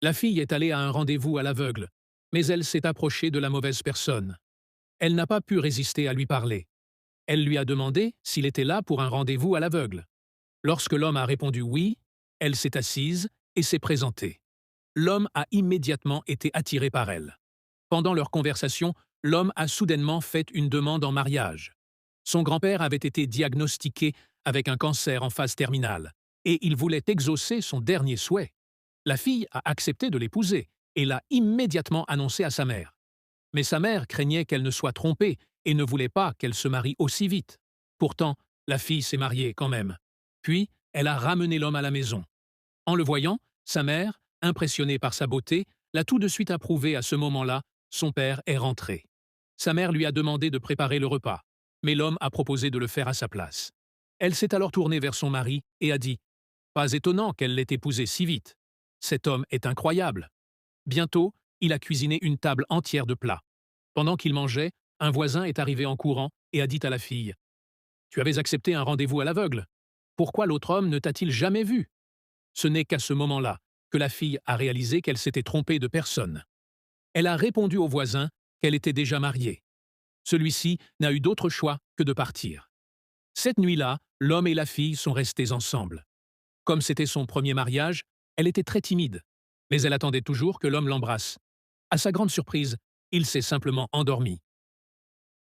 La fille est allée à un rendez-vous à l'aveugle, mais elle s'est approchée de la mauvaise personne. Elle n'a pas pu résister à lui parler. Elle lui a demandé s'il était là pour un rendez-vous à l'aveugle. Lorsque l'homme a répondu oui, elle s'est assise et s'est présentée. L'homme a immédiatement été attiré par elle. Pendant leur conversation, l'homme a soudainement fait une demande en mariage. Son grand-père avait été diagnostiqué avec un cancer en phase terminale, et il voulait exaucer son dernier souhait. La fille a accepté de l'épouser et l'a immédiatement annoncé à sa mère. Mais sa mère craignait qu'elle ne soit trompée et ne voulait pas qu'elle se marie aussi vite. Pourtant, la fille s'est mariée quand même. Puis, elle a ramené l'homme à la maison. En le voyant, sa mère, impressionnée par sa beauté, l'a tout de suite approuvé. À ce moment-là, son père est rentré. Sa mère lui a demandé de préparer le repas, mais l'homme a proposé de le faire à sa place. Elle s'est alors tournée vers son mari et a dit: pas étonnant qu'elle l'ait épousé si vite. Cet homme est incroyable. Bientôt, il a cuisiné une table entière de plats. Pendant qu'il mangeait, un voisin est arrivé en courant et a dit à la fille: tu avais accepté un rendez-vous à l'aveugle. Pourquoi l'autre homme ne t'a-t-il jamais vu? Ce n'est qu'à ce moment-là que la fille a réalisé qu'elle s'était trompée de personne. Elle a répondu au voisin qu'elle était déjà mariée. Celui-ci n'a eu d'autre choix que de partir. Cette nuit-là, l'homme et la fille sont restés ensemble. Comme c'était son premier mariage, elle était très timide, mais elle attendait toujours que l'homme l'embrasse. À sa grande surprise, il s'est simplement endormi.